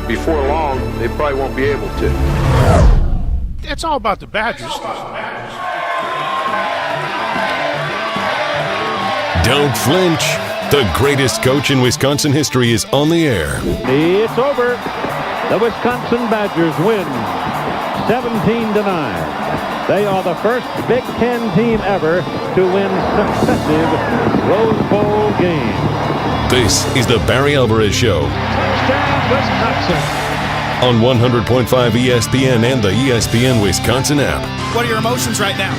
before long, they probably won't be able to. It's all about the Badgers. Don't flinch. The greatest coach in Wisconsin history is on the air. It's over. The Wisconsin Badgers win 17-9. They are the first Big Ten team ever to win successive Rose Bowl games. This is the Barry Alvarez Show. Touchdown, Wisconsin. On 100.5 ESPN and the ESPN Wisconsin app. What are your emotions right now?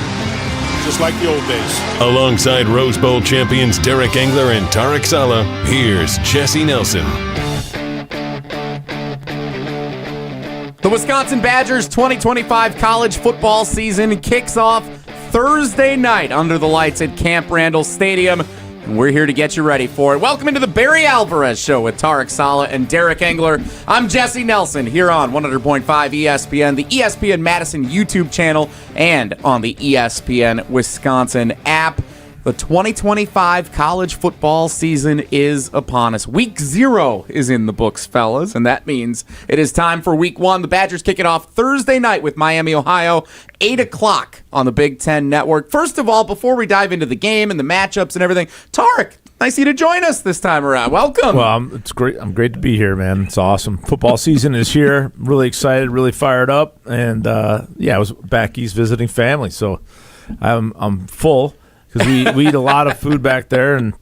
Just like the old days. Alongside Rose Bowl champions Derek Engler and Tarek Saleh, here's Jesse Nelson. The Wisconsin Badgers 2025 college football season kicks off Thursday night under the lights at Camp Randall Stadium, and we're here to get you ready for it. Welcome into the Barry Alvarez Show with Tarek Saleh and Derek Engler. I'm Jesse Nelson here on 100.5 ESPN, the ESPN Madison YouTube channel, and on the ESPN Wisconsin app. The 2025 college football season is upon us. Week 0 is in the books, fellas, and that means it is time for Week 1. The Badgers kick it off Thursday night with Miami, Ohio, 8 o'clock on the Big Ten Network. First of all, before we dive into the game and the matchups and everything, Tarek, nice of you to join us this time around. Welcome. Well, it's great. I'm great to be here, man. It's awesome. Football season is here. Really excited, really fired up, and I was back east visiting family, so I'm full. Because we eat a lot of food back there, and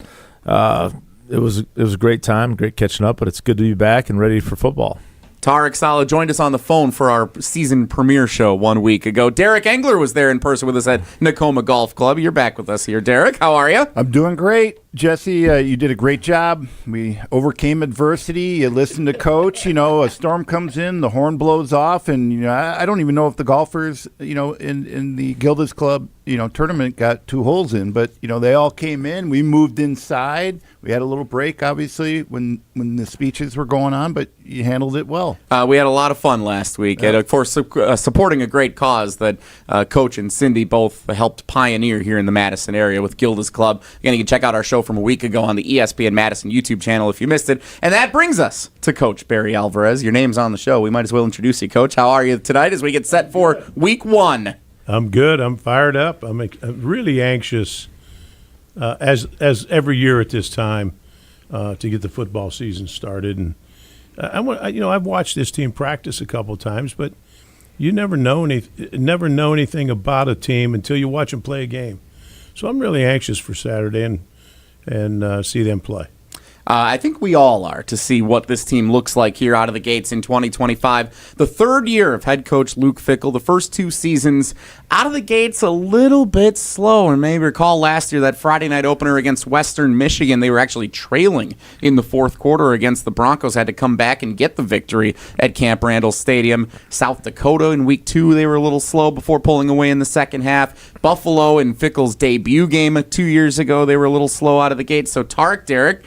it was a great time, great catching up. But it's good to be back and ready for football. Tarek Saleh joined us on the phone for our season premiere show 1 week ago. Derek Engler was there in person with us at Nakoma Golf Club. You're back with us here, Derek. How are you? I'm doing great. Jesse, you did a great job. We overcame adversity. You listened to Coach. A storm comes in, the horn blows off, and I don't even know if the golfers, in the Gilda's Club, tournament got 2 holes in, but they all came in. We moved inside. We had a little break, obviously, when the speeches were going on, but you handled it well. We had a lot of fun last week, and of course, supporting a great cause that Coach and Cindy both helped pioneer here in the Madison area with Gilda's Club. Again, you can check out our show from a week ago on the ESPN Madison YouTube channel if you missed it. And that brings us to Coach Barry Alvarez. Your name's on the show. We might as well introduce you, Coach. How are you tonight as we get set for Week 1? I'm good. I'm fired up. I'm really anxious, as every year at this time, to get the football season started. And I've watched this team practice a couple times, but you never know anything about a team until you watch them play a game. So I'm really anxious for Saturday and see them play. I think we all are, to see what this team looks like here out of the gates in 2025. The third year of head coach Luke Fickell, the first 2 seasons out of the gates a little bit slow. And maybe recall last year that Friday night opener against Western Michigan, they were actually trailing in the fourth quarter against the Broncos, had to come back and get the victory at Camp Randall Stadium. South Dakota in Week 2, they were a little slow before pulling away in the second half. Buffalo in Fickell's debut game 2 years ago, they were a little slow out of the gates. So Tarek, Derek,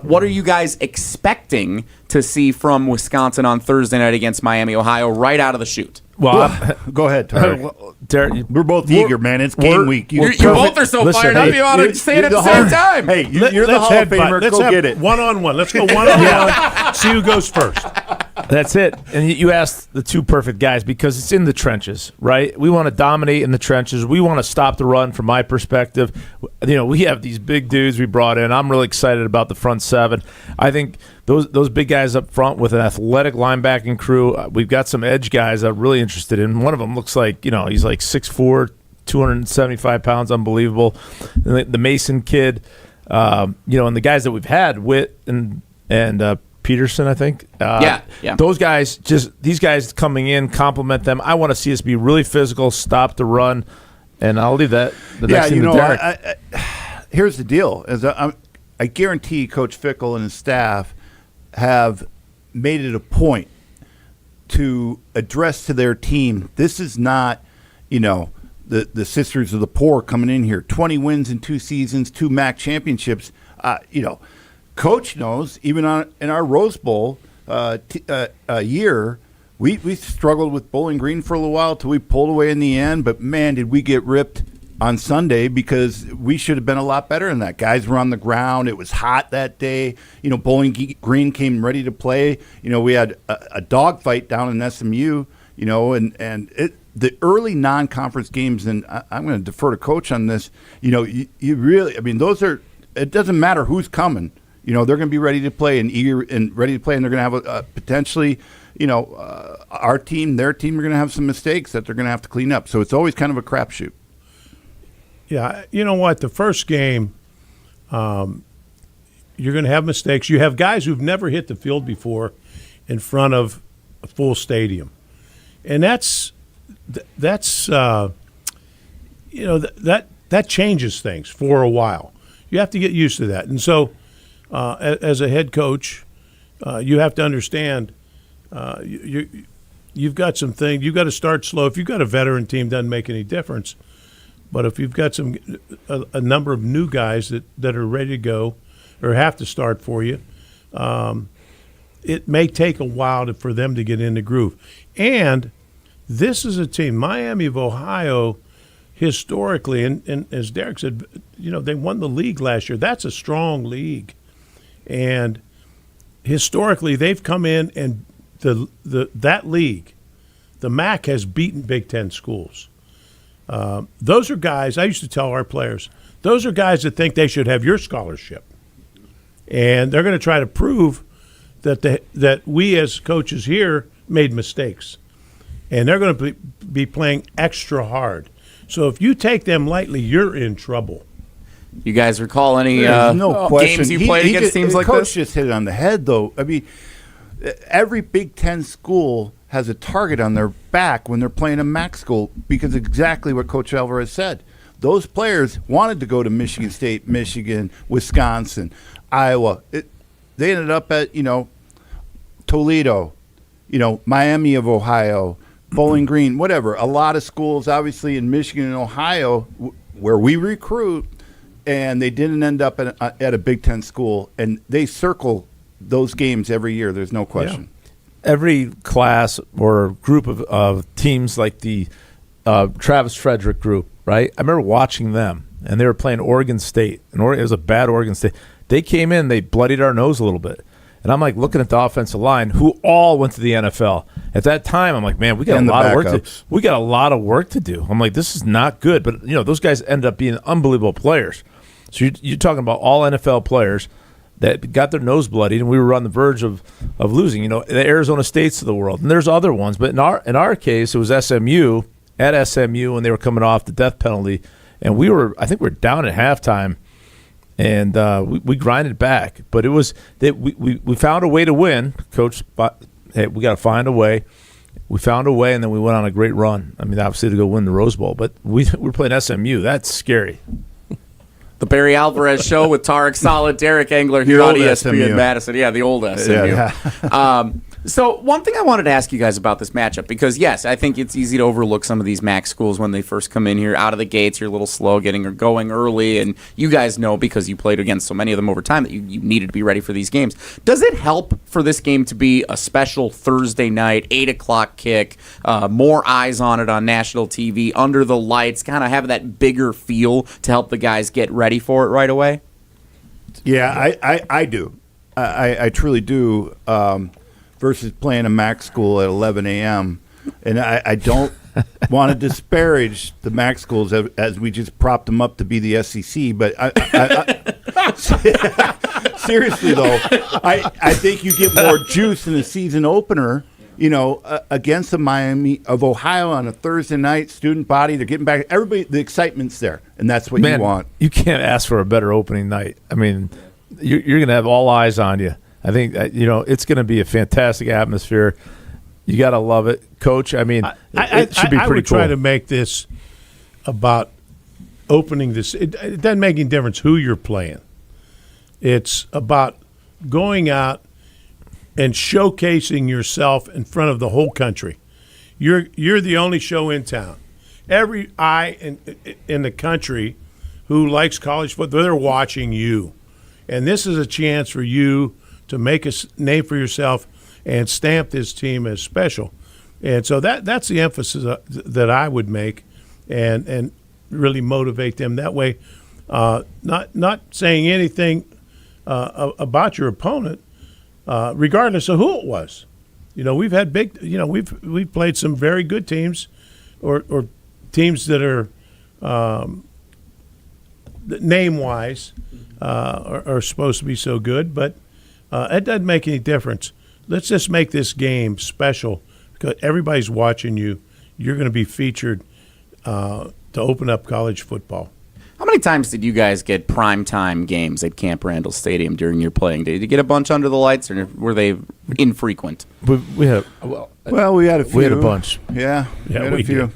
what are you guys expecting to see from Wisconsin on Thursday night against Miami, Ohio, right out of the chute? Well, go ahead, Tarek. Derek, we're both eager, man. It's game week. You both are so fired up. You want to say it at the same time. Hey, you're the Hall of Famer. Go get it. One-on-one. Let's go one-on-one. See who goes first. That's it. And you asked the 2 perfect guys because it's in the trenches, right? We want to dominate in the trenches. We want to stop the run from my perspective. We have these big dudes we brought in. I'm really excited about the front 7. I think those big guys up front with an athletic linebacking crew. We've got some edge guys I'm really interested in. One of them looks like, he's like 6'4", 275 pounds, unbelievable. The Mason kid, and the guys that we've had, Witt and Peterson, I think. Yeah. Those guys, these guys coming in, complement them. I want to see us be really physical, stop the run, and I'll leave that next thing to Derek. Here's the deal. I guarantee Coach Fickell and his staff have made it a point to address to their team, this is not, the sisters of the poor coming in here. 20 wins in 2 seasons, 2 MAC championships. Coach knows, even in our Rose Bowl year, we struggled with Bowling Green for a little while till we pulled away in the end. But, man, did we get ripped on Sunday because we should have been a lot better than that. Guys were on the ground. It was hot that day. Bowling Green came ready to play. We had a dogfight down in SMU, the early non-conference games, and I'm going to defer to Coach on this, you really, those are, it doesn't matter who's coming. They're going to be ready to play and eager and ready to play, and they're going to have a potentially, our team, their team are going to have some mistakes that they're going to have to clean up. So it's always kind of a crapshoot. Yeah, you know what? The first game, you're going to have mistakes. You have guys who've never hit the field before in front of a full stadium, and that changes things for a while. You have to get used to that, and so as a head coach, you have to understand you've got some things. You've got to start slow. If you've got a veteran team, doesn't make any difference. But if you've got a number of new guys that are ready to go or have to start for you, it may take a while for them to get in the groove. And this is a team, Miami of Ohio, historically, and as Derek said, they won the league last year. That's a strong league. And historically, they've come in and that league, the MAC has beaten Big Ten schools. Those are guys, I used to tell our players, those are guys that think they should have your scholarship. And they're going to try to prove that we as coaches here made mistakes. And they're going to be playing extra hard. So if you take them lightly, you're in trouble. You guys recall any no games you played against teams like this? Coach just hit it on the head, though. Every Big Ten school has a target on their back when they're playing a MAC school because exactly what Coach Alvarez said. Those players wanted to go to Michigan State, Michigan, Wisconsin, Iowa. They ended up at, Toledo, Miami of Ohio, Bowling Green, whatever. A lot of schools, obviously, in Michigan and Ohio where we recruit, and they didn't end up at a Big Ten school, and they circle those games every year. There's no question. Yeah. Every class or group of teams like the Travis Frederick group, right? I remember watching them, and they were playing Oregon State. And it was a bad Oregon State. They came in, they bloodied our nose a little bit. And I'm like looking at the offensive line, who all went to the NFL. At that time, I'm like, man, we got a lot of work to do. We got a lot of work to do. I'm like, this is not good. But those guys ended up being unbelievable players. So you're talking about all NFL players that got their nose bloodied, and we were on the verge of losing. The Arizona States of the world, and there's other ones. But in our case, it was SMU at SMU, and they were coming off the death penalty, and I think we were down at halftime, and we grinded back. But it was that we found a way to win. Coach, hey, we got to find a way. We found a way, and then we went on a great run. Obviously to go win the Rose Bowl, but we're playing SMU. That's scary. The Barry Alvarez Show with Tarek Saleh, Derek Engler here on ESPN Madison. Yeah, the old SMU. Yeah. So one thing I wanted to ask you guys about this matchup, because, yes, I think it's easy to overlook some of these MAC schools when they first come in here. Out of the gates, you're a little slow going early, and you guys know because you played against so many of them over time that you needed to be ready for these games. Does it help for this game to be a special Thursday night, 8 o'clock kick, more eyes on it on national TV, under the lights, kind of have that bigger feel to help the guys get ready for it right away? Yeah, I do. I truly do. Versus playing a MAC school at 11 a.m. And I don't want to disparage the MAC schools as we just propped them up to be the SEC. But seriously, though, I think you get more juice in the season opener, against the Miami of Ohio on a Thursday night, student body. They're getting back. Everybody, the excitement's there, and that's what you want. You can't ask for a better opening night. You're going to have all eyes on you. I think it's going to be a fantastic atmosphere. You got to love it, Coach. It should be pretty cool. I would try to make this about opening this. It doesn't make any difference who you're playing. It's about going out and showcasing yourself in front of the whole country. You're the only show in town. Every eye in the country who likes college football, they're watching you, and this is a chance for you to make a name for yourself and stamp this team as special. And so that's the emphasis that I would make. And really motivate them that way. Not saying anything about your opponent, regardless of who it was. We've had we've played some very good teams, or teams that are name-wise are supposed to be so good, but it doesn't make any difference. Let's just make this game special because everybody's watching you. You're going to be featured to open up college football. How many times did you guys get primetime games at Camp Randall Stadium during your playing day? Did you get a bunch under the lights, or were they infrequent? We had we had a few. We had a bunch. Yeah, we had a few.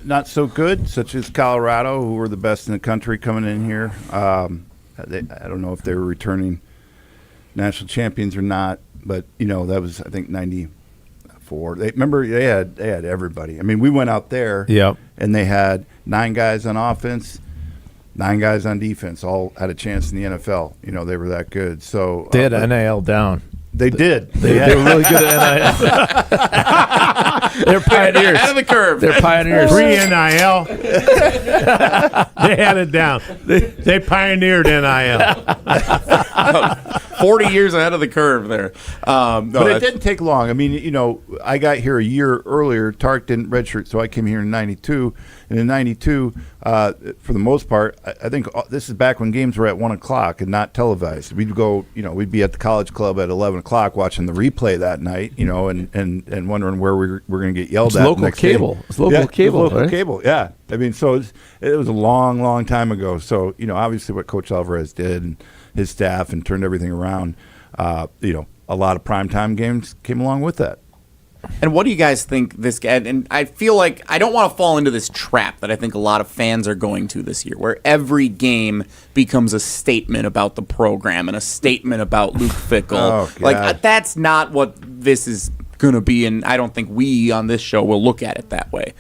Not so good, such as Colorado, who were the best in the country coming in here. I don't know if they were returning national champions or not, but that was, I think, 94. Remember they had everybody. I mean, we went out there, and they had 9 guys on offense, 9 guys on defense, all had a chance in the NFL. They were that good. So they had NIL down. They did. They were really good at NIL. They're pioneers. Ahead of the curve. They're pioneers. Pre-NIL. They had it down. They pioneered NIL. 40 years ahead of the curve there. But it didn't take long. I mean, I got here a year earlier. Tarek didn't redshirt, so I came here in 92. And in 92, for the most part, I think this is back when games were at 1 o'clock and not televised. We'd go, we'd be at the college club at 11 o'clock watching the replay that night, and wondering where we're going to get yelled at. Local cable. Day. It's local cable. Local right? cable, yeah. I mean, so it was a long, long time ago. So, obviously what Coach Alvarez did and his staff and turned everything around, a lot of primetime games came along with that. And what do you guys think this guy? And I feel like I don't want to fall into this trap that I think a lot of fans are going to this year, where every game becomes a statement about the program and a statement about Luke Fickell. That's not what this is going to be, and I don't think we on this show will look at it that way.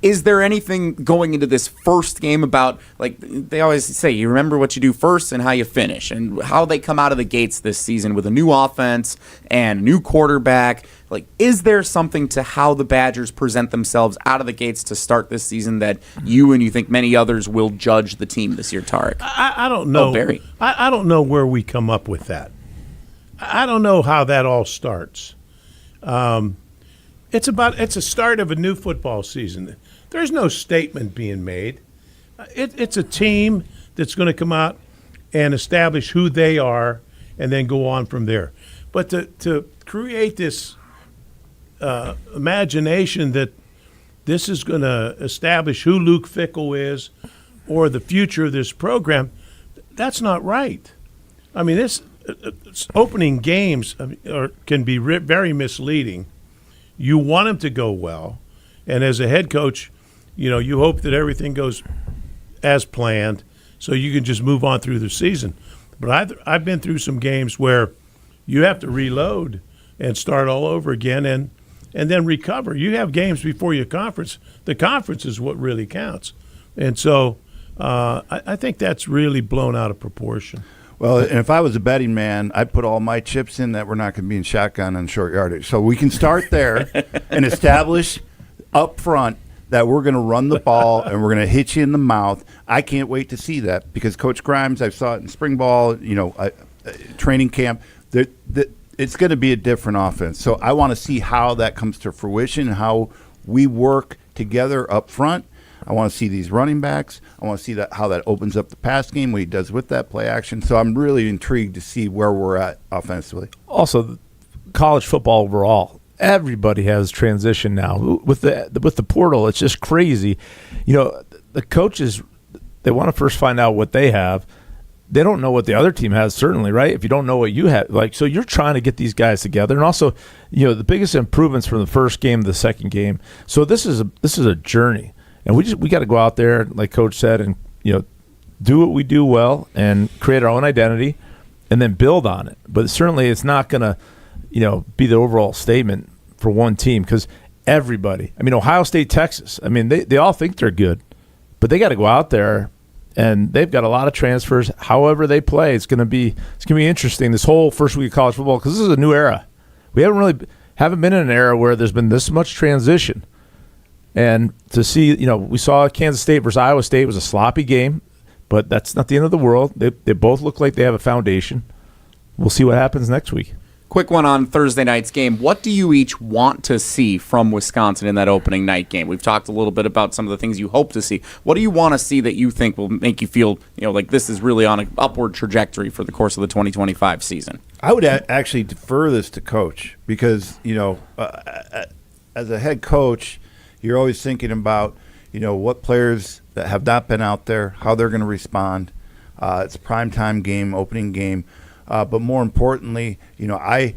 Is there anything going into this first game about, like they always say, you remember what you do first and how you finish, and how they come out of the gates this season with a new offense and a new quarterback? Like, is there something to how the Badgers present themselves out of the gates to start this season that you and you think many others will judge the team this year, Tarek? I don't know. Oh, Barry. I don't know where we come up with that. I don't know how that all starts. It's a start of a new football season. There's no statement being made. It's a team that's going to come out and establish who they are and then go on from there. But to create this imagination that this is going to establish who Luke Fickell is or the future of this program, that's not right. I mean, this opening games can be very misleading. You want them to go well, and as a head coach, you hope that everything goes as planned so you can just move on through the season. But I've been through some games where you have to reload and start all over again and then recover. You have games before your conference. The conference is what really counts. And so I think that's really blown out of proportion. Well, and if I was a betting man, I'd put all my chips in that we're not going to be in shotgun and short yardage. So we can start there and establish up front that we're going to run the ball and we're going to hit you in the mouth. I can't wait to see that because Coach Grimes, I saw it in spring ball, training camp, it's going to be a different offense. So I want to see how that comes to fruition, how we work together up front. I want to see these running backs. I want to see how that opens up the pass game, what he does with that play action. So I'm really intrigued to see where we're at offensively. Also, college football overall, everybody has transition now. With the portal, it's just crazy. The coaches, they want to first find out what they have. They don't know what the other team has, certainly, right? If you don't know what you have, so you're trying to get these guys together, and also, the biggest improvements from the first game to the second game. So this is a journey, and we got to go out there, like Coach said, and do what we do well and create our own identity, and then build on it. But certainly, it's not going to, be the overall statement for one team because everybody. I mean, Ohio State, Texas. I mean, they all think they're good, but they got to go out there. And they've got a lot of transfers. However they play, it's going to be interesting this whole first week of college football because this is a new era. We haven't been in an era where there's been this much transition. And to see, we saw Kansas State versus Iowa State was a sloppy game, but that's not the end of the world. They both look like they have a foundation. We'll see what happens next week. Quick one on Thursday night's game. What do you each want to see from Wisconsin in that opening night game? We've talked a little bit about some of the things you hope to see. What do you want to see that you think will make you feel, like this is really on an upward trajectory for the course of the 2025 season? I would actually defer this to Coach because, as a head coach, you're always thinking about, what players that have not been out there, how they're going to respond. It's a primetime game, opening game. But more importantly, I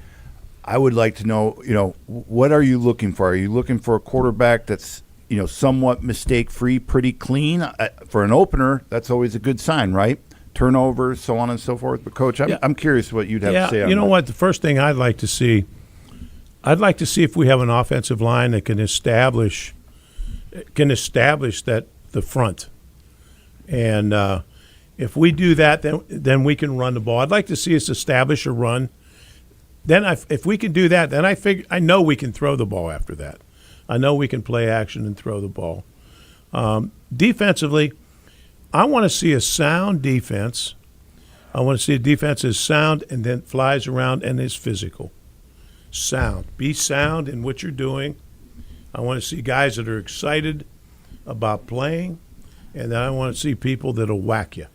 would like to know, what are you looking for? Are you looking for a quarterback that's, somewhat mistake-free, pretty clean? For an opener, that's always a good sign, right? Turnovers, so on and so forth. But, Coach, I'm curious what you'd have to say on that. What? The first thing I'd like to see if we have an offensive line that can establish that the front. And if we do that, then we can run the ball. I'd like to see us establish a run. Then if we can do that, then I know we can throw the ball after that. I know we can play action and throw the ball. Defensively, I want to see a sound defense. I want to see a defense that's sound and then flies around and is physical. Sound. Be sound in what you're doing. I want to see guys that are excited about playing, and then I want to see people that'll whack you.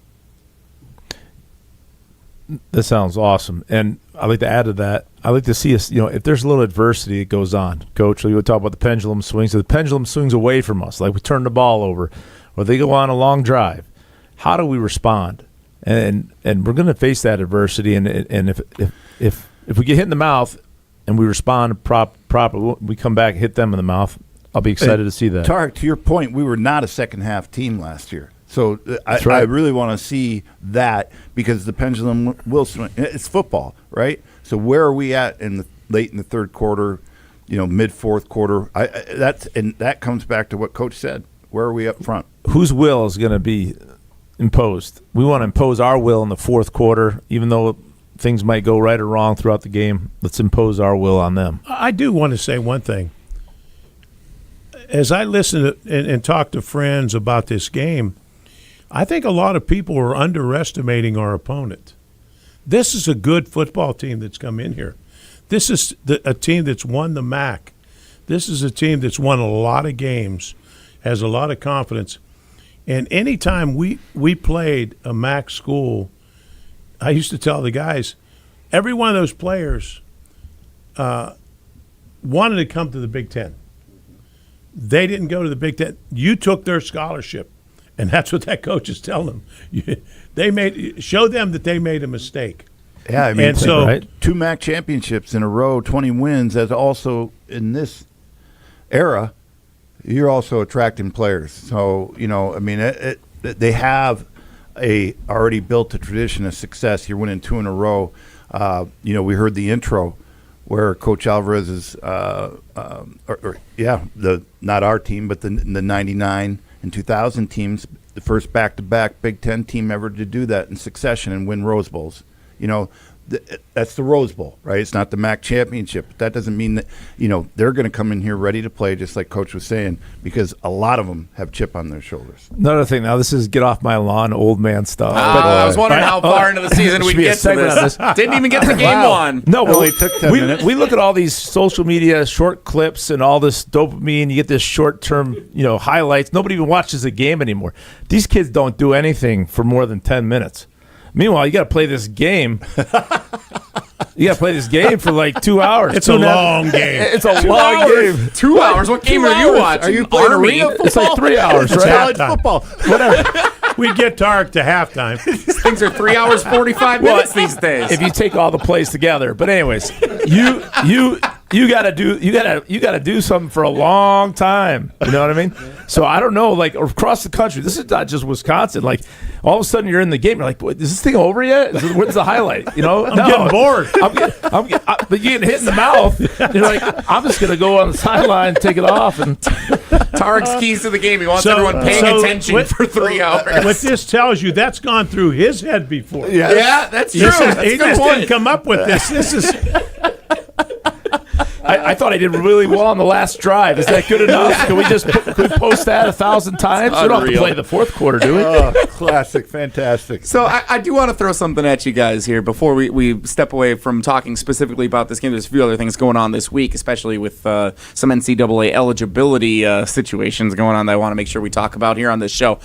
That sounds awesome. And I'd like to add to that, I'd like to see us, if there's a little adversity that goes on. Coach, you would talk about the pendulum swings. So the pendulum swings away from us, like we turn the ball over, or they go on a long drive. How do we respond? And we're going to face that adversity. And if we get hit in the mouth and we respond properly, we come back and hit them in the mouth, I'll be excited to see that. Tarek, to your point, we were not a second-half team last year. So I really want to see that because the pendulum will swing. It's football, right? So where are we at late in the third quarter, mid fourth quarter? That comes back to what Coach said. Where are we up front? Whose will is going to be imposed? We want to impose our will in the fourth quarter, even though things might go right or wrong throughout the game. Let's impose our will on them. I do want to say one thing. As I listen and talk to friends about this game, I think a lot of people are underestimating our opponent. This is a good football team that's come in here. This is a team that's won the MAC. This is a team that's won a lot of games, has a lot of confidence. And anytime we played a MAC school, I used to tell the guys, every one of those players wanted to come to the Big Ten. They didn't go to the Big Ten. You took their scholarship. And that's what that coach is telling them. Show them that they made a mistake. Yeah, I mean, and so 2 MAC championships in a row, 20 wins. As also in this era, you're also attracting players. So they have already built a tradition of success. You're winning 2 in a row. We heard the intro where Coach Alvarez is, not our team, but the 99. In 2000 teams, the first back-to-back Big Ten team ever to do that in succession and win Rose Bowls. That's the Rose Bowl, right? It's not the MAC championship. But that doesn't mean that, they're going to come in here ready to play, just like Coach was saying, because a lot of them have chip on their shoulders. Another thing, now this is get off my lawn, old man stuff. I was wondering how far into the season we'd get to this. Didn't even get to game one. No, well, it took 10 minutes. We look at all these social media short clips and all this dopamine. You get this short-term, highlights. Nobody even watches the game anymore. These kids don't do anything for more than 10 minutes. Meanwhile, you got to play this game. You got to play this game for like 2 hours. It's a long game. It's a long game. 2 hours? What game are you watching? Are you playing arena football? It's like 3 hours, It's right? college football. whatever. We get Tarek to halftime. These things are 3 hours, 45 minutes these days. If you take all the plays together. But anyways, you gotta do something for a long time. You know what I mean? So I don't know, like across the country, this is not just Wisconsin. Like all of a sudden you're in the game, you're like, is this thing over yet? What's the highlight? I'm getting bored. But you get hit in the mouth. You're like, I'm just gonna go on the sideline, take it off, and Tarek's keys to the game. He wants everyone paying attention for 3 hours. What this tells you, that's gone through his head before. Yeah, that's true. He just didn't come up with this. This is. I thought I did really well on the last drive. Is that good enough? Can we post that 1,000 times? We don't have to play the fourth quarter, do we? Oh, classic, fantastic. So I do want to throw something at you guys here before we step away from talking specifically about this game. There's a few other things going on this week, especially with some NCAA eligibility situations going on that I want to make sure we talk about here on this show.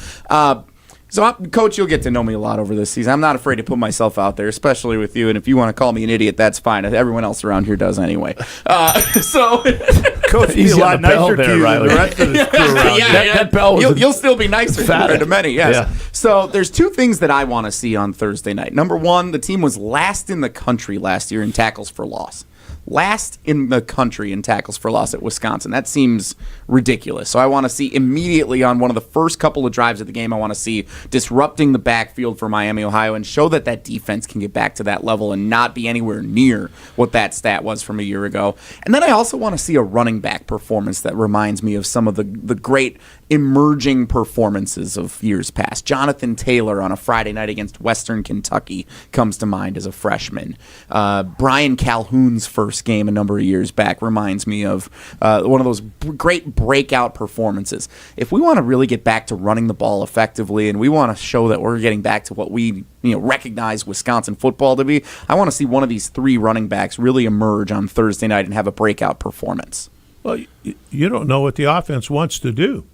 Coach, you'll get to know me a lot over this season. I'm not afraid to put myself out there, especially with you. And if you want to call me an idiot, that's fine. Everyone else around here does anyway. Coach, he's a lot nicer to you than the rest of the crew around here. That bell was you'll still be nicer compared to many, yes. Yeah. So there's two things that I want to see on Thursday night. Number one, the team was last in the country last year in tackles for loss. Last in the country in tackles for loss at Wisconsin. That seems ridiculous. So I want to see immediately on one of the first couple of drives of the game, I want to see disrupting the backfield for Miami, Ohio, and show that defense can get back to that level and not be anywhere near what that stat was from a year ago. And then I also want to see a running back performance that reminds me of some of the great emerging performances of years past. Jonathan Taylor on a Friday night against Western Kentucky comes to mind as a freshman. Brian Calhoun's first game a number of years back reminds me of one of those great breakout performances. If we want to really get back to running the ball effectively and we want to show that we're getting back to what we recognize Wisconsin football to be, I want to see one of these three running backs really emerge on Thursday night and have a breakout performance. Well, you don't know what the offense wants to do.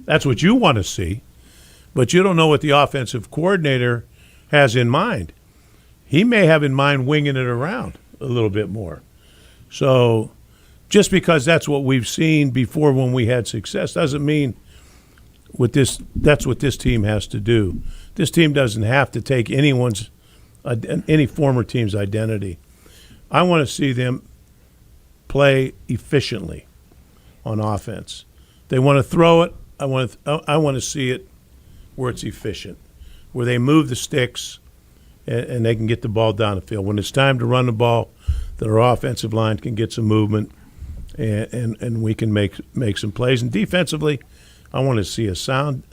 That's what you want to see, but you don't know what the offensive coordinator has in mind. He may have in mind winging it around a little bit more. So just because that's what we've seen before when we had success doesn't mean that's what this team has to do. This team doesn't have to take any former team's identity. I want to see them play efficiently on offense. They want to throw it. I want to see it where it's efficient, where they move the sticks and they can get the ball down the field. When it's time to run the ball, that our offensive line can get some movement and we can make some plays. And defensively, I want to see a sound,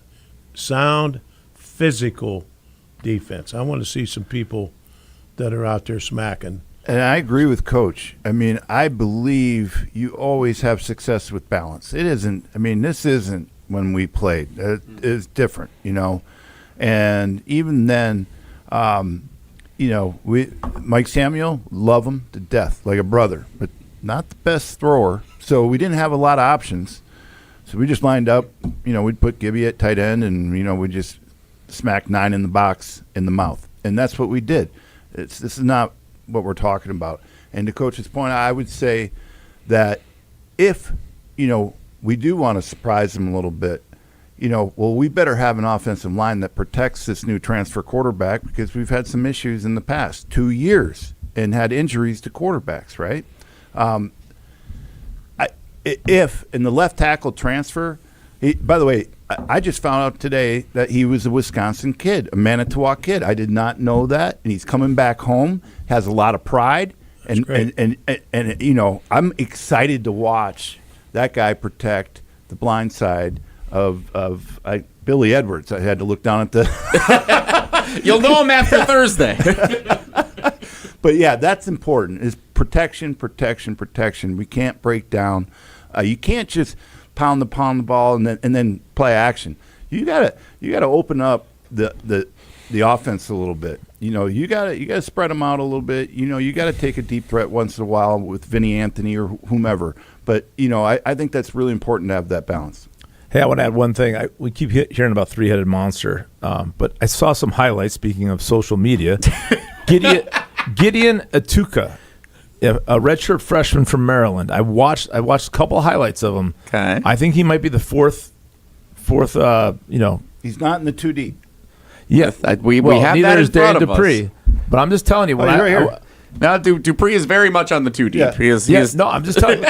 physical defense. I want to see some people that are out there smacking. And I agree with Coach. I mean, I believe you always have success with balance. This isn't when we played. It's different, And even then, Mike Samuel, love him to death, like a brother, but not the best thrower. So we didn't have a lot of options. So we just lined up, we'd put Gibby at tight end and, we'd just smack 9 in the box in the mouth. And that's what we did. This is not what we're talking about. And to Coach's point, I would say that if, we do want to surprise them a little bit, we better have an offensive line that protects this new transfer quarterback because we've had some issues in the past 2 years and had injuries to quarterbacks, right? If in the left tackle transfer, by the way, I just found out today that he was a Wisconsin kid, a Manitowoc kid. I did not know that, and he's coming back home, has a lot of pride, and I'm excited to watch that guy protect the blind side of Billy Edwards. I had to look down at the. You'll know him after Thursday. But yeah, that's important. Is protection. We can't break down. You can't just pound the ball and then play action. You gotta open up the offense a little bit. You gotta spread them out a little bit. You gotta take a deep threat once in a while with Vinny Anthony or whomever. But I think that's really important to have that balance. Hey, I want to add one thing. We keep hearing about three-headed monster, but I saw some highlights. Speaking of social media, Gideon Atuka, a redshirt freshman from Maryland. I watched a couple of highlights of him. Okay. I think he might be the fourth. He's not in the 2 deep. Yeah, we have neither that is in front Dan of Dupree. us. But I'm just telling you, He's right here. Now, Dupree is very much on the 2 deep. Yeah. He is. No, I'm just telling you.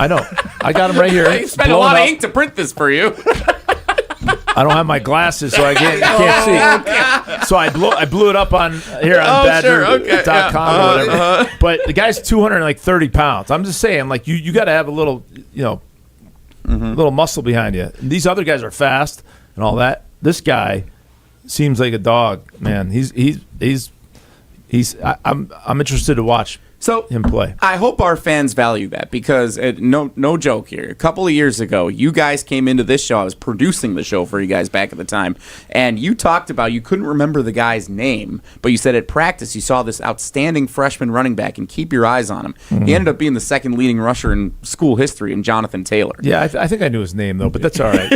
I know. I got him right here. He spent a lot of ink to print this for you. I don't have my glasses, so I can't see. So I blew it up on Badger.com or whatever. But the guy's 230 pounds. I'm just saying, like you got to have a little, little muscle behind you. And these other guys are fast and all that. This guy seems like a dog, man. I'm interested to watch him play. I hope our fans value that because, no joke here, a couple of years ago, you guys came into this show. I was producing the show for you guys back at the time, and you talked about you couldn't remember the guy's name, but you said at practice you saw this outstanding freshman running back and keep your eyes on him. Mm-hmm. He ended up being the second leading rusher in school history in Jonathan Taylor. Yeah, I think I knew his name, though, but that's all right.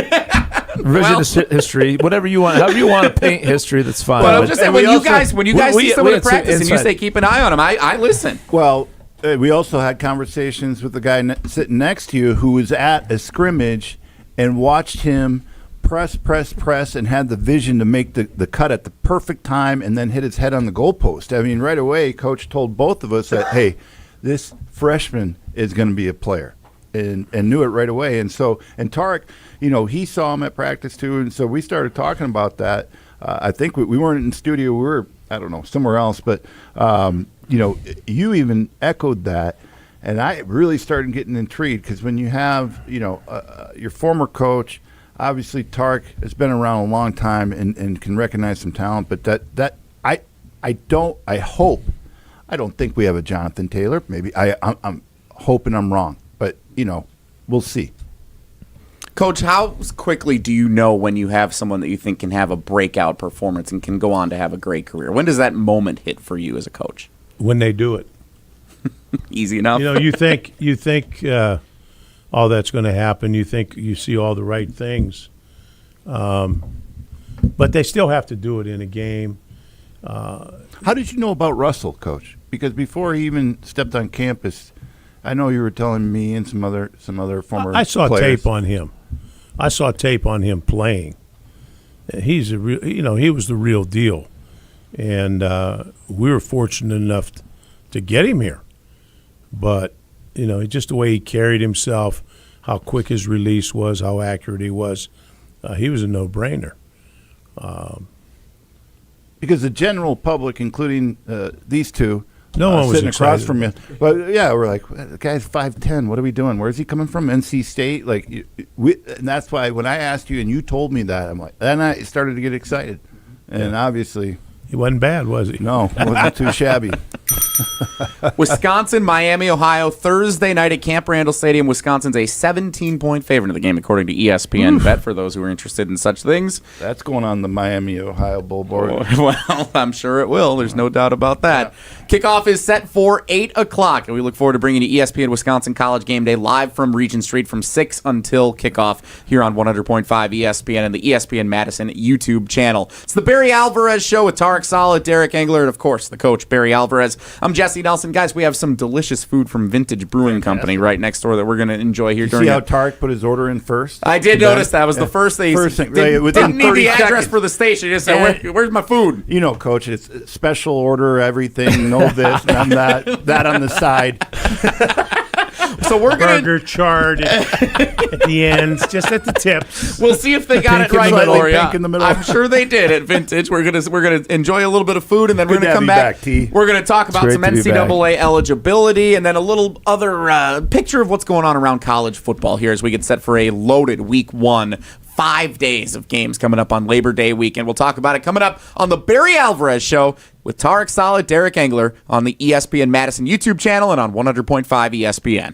Revisionist history, whatever you want, however you want to paint history, that's fine. But I'm just saying, when you guys see someone at practice and you say keep an eye on him, I listen. Well, we also had conversations with the guy sitting next to you who was at a scrimmage and watched him press, and had the vision to make the cut at the perfect time and then hit his head on the goalpost. I mean, right away, Coach told both of us that, hey, this freshman is going to be a player. And knew it right away. And Tarek, he saw him at practice too. And so we started talking about that. I think we weren't in the studio. We were, I don't know, somewhere else. But, you even echoed that. And I really started getting intrigued because when you have, your former coach, obviously Tarek has been around a long time and can recognize some talent. But I don't think we have a Jonathan Taylor. Maybe I'm hoping I'm wrong. But, we'll see. Coach, how quickly do you know when you have someone that you think can have a breakout performance and can go on to have a great career? When does that moment hit for you as a coach? When they do it. Easy enough. You think all that's going to happen. You think you see all the right things. But they still have to do it in a game. How did you know about Russell, Coach? Because before he even stepped on campus, I know you were telling me and some other former I saw players. tape on him. I saw tape on him playing. He's a real, he was the real deal, and we were fortunate enough to get him here. But just the way he carried himself, how quick his release was, how accurate he was a no-brainer. Because the general public, including these two. No one was sitting across excited. from you. But yeah, we're like, the guy's 5'10". What are we doing? Where's he coming from? NC State? And that's why when I asked you and you told me that, I'm like, then I started to get excited. And obviously, he wasn't bad, was he? No, it wasn't too shabby. Wisconsin, Miami, Ohio, Thursday night at Camp Randall Stadium. Wisconsin's a 17-point favorite in the game, according to ESPN Bet, for those who are interested in such things. That's going on the Miami, Ohio Bowl board. Well, I'm sure it will. There's no doubt about that. Kickoff is set for 8 o'clock, and we look forward to bringing you ESPN Wisconsin College Game Day live from Regent Street from 6 until kickoff here on 100.5 ESPN and the ESPN Madison YouTube channel. It's the Barry Alvarez Show with Tarek Saleh, Derek Engler, and, of course, the coach, Barry Alvarez. I'm Jesse Nelson. Guys, we have some delicious food from Vintage Brewing Company right next door that we're going to enjoy here. See how Tarek put his order in first? I did notice that. Was the first thing. Didn't need the address for the station. He just said, where's my food? Coach, it's special order, everything, no this, none that on the side. So we're going burger charred at the ends, just at the tips. We'll see if they got it right for you. Pink in the middle. I'm sure they did at Vintage. We're gonna enjoy a little bit of food, and then we're gonna come back. We're gonna talk about some NCAA eligibility, and then a little other picture of what's going on around college football here as we get set for a loaded Week 1. 5 days of games coming up on Labor Day weekend. We'll talk about it coming up on the Barry Alvarez Show with Tarek Saleh, Derek Engler on the ESPN Madison YouTube channel and on 100.5 ESPN.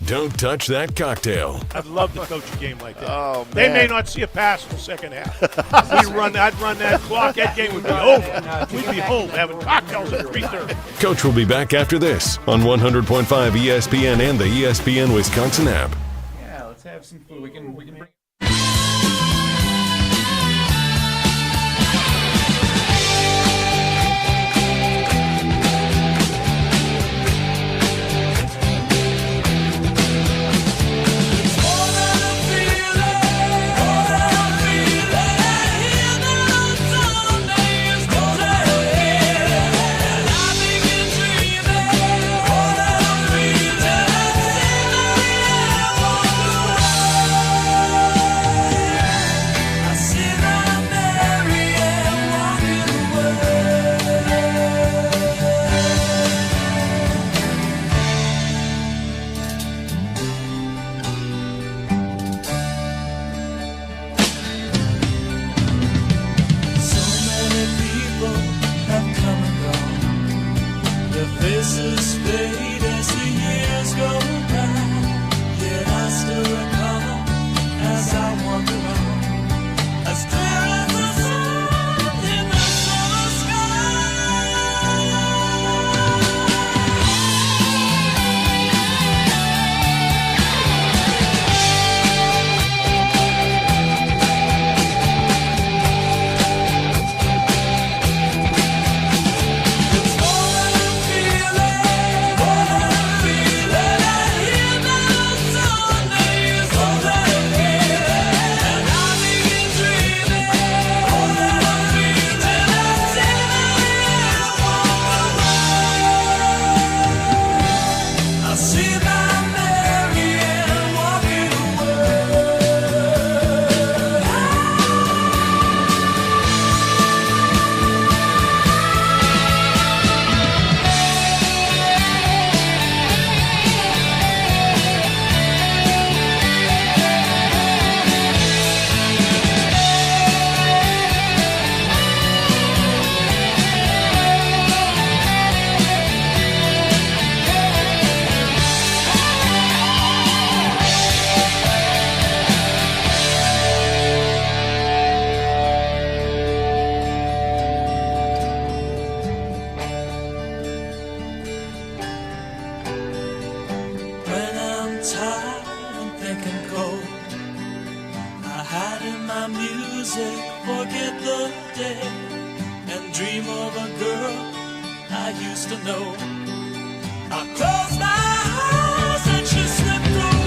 Don't touch that cocktail. I'd love to coach a game like that. Oh, man. They may not see a pass in the second half. I'd run that clock. That game would be over. We'd be home having cocktails at 3:30. Coach will be back after this on 100.5 ESPN and the ESPN Wisconsin app. Yeah, let's have some food. We can bring. tired and thinking cold. I hide in my music, forget the day, and dream of a girl I used to know. I close my eyes and she slipped away.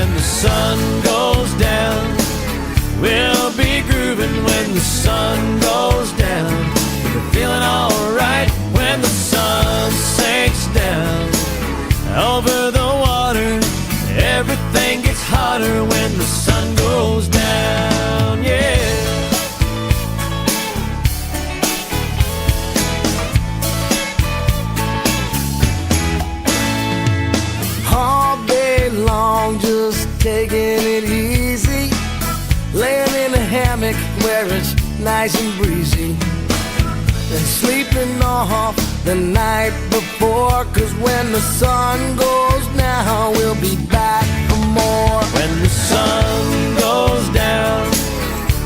when the sun goes down. We'll be grooving when the sun goes down. We're feeling alright when the sun sinks down. Over the water, everything gets hotter when the sun goes down, yeah. All day long, just taking it easy. Laying in a hammock where it's nice and breezy. And sleeping off the night before. 'Cause when the sun goes down, we'll be back for more. When the sun goes down,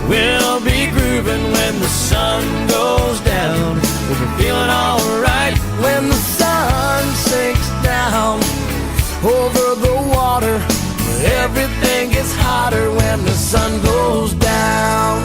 we'll be grooving when the sun goes down. We'll be feeling alright when the sun sinks down. Over the water, everything gets hotter when the sun goes down.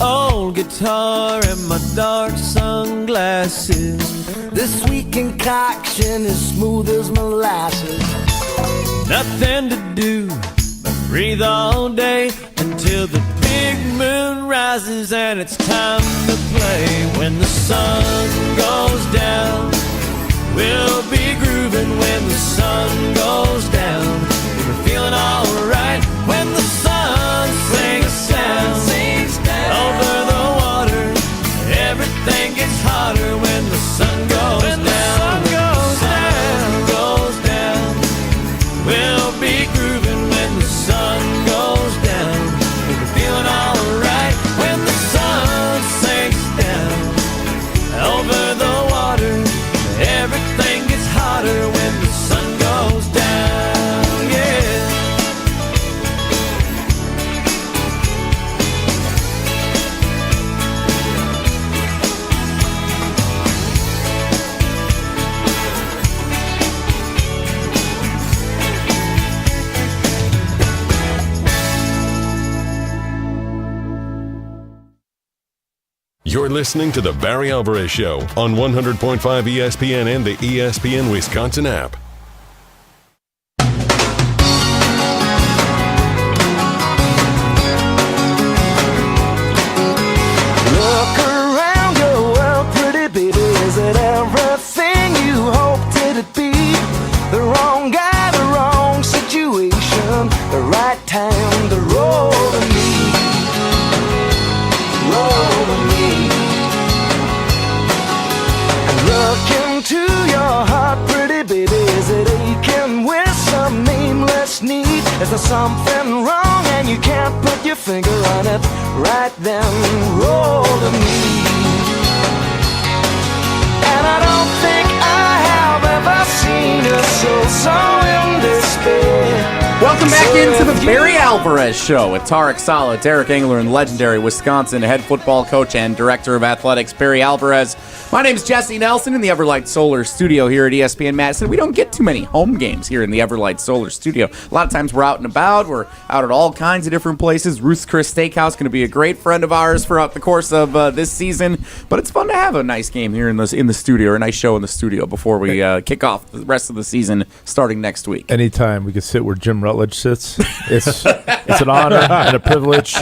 old guitar and my dark sunglasses. This sweet concoction is smooth as molasses. Nothing to do but breathe all day until the big moon rises and it's time to play. When the sun goes down, we'll be grooving when the sun goes down. We're feeling alright when the sun sinks down. Over the water, everything gets hotter when the sun goes down. Goes down. We'll be grooving when the sun goes down. We're feeling alright when the sun sinks down. Over the water, everything gets hotter when the sun goes down. Yeah. You're listening to The Barry Alvarez Show on 100.5 ESPN and the ESPN Wisconsin app. Look around your world, pretty baby. Is it everything you hoped it'd be? The wrong guy, the wrong situation, the right time to roll to me. Roll to me. And look into your heart, pretty baby. Is it aching with some nameless need? Is there something wrong and you can't put your finger on it? Right then, roll to me. And I don't think I have ever seen a soul so in despair. Welcome back into the Barry Alvarez Show with Tarek Saleh, Derek Engler, and legendary Wisconsin head football coach and director of athletics, Barry Alvarez. My name is Jesse Nelson in the Everlight Solar Studio here at ESPN Madison. We don't get too many home games here in the Everlight Solar Studio. A lot of times we're out and about. We're out at all kinds of different places. Ruth's Chris Steakhouse going to be a great friend of ours throughout the course of this season. But it's fun to have a nice game here in the studio, or a nice show in the studio before we kick off the rest of the season starting next week. Anytime we could sit where Jim Rutledge sits, it's an honor and a privilege.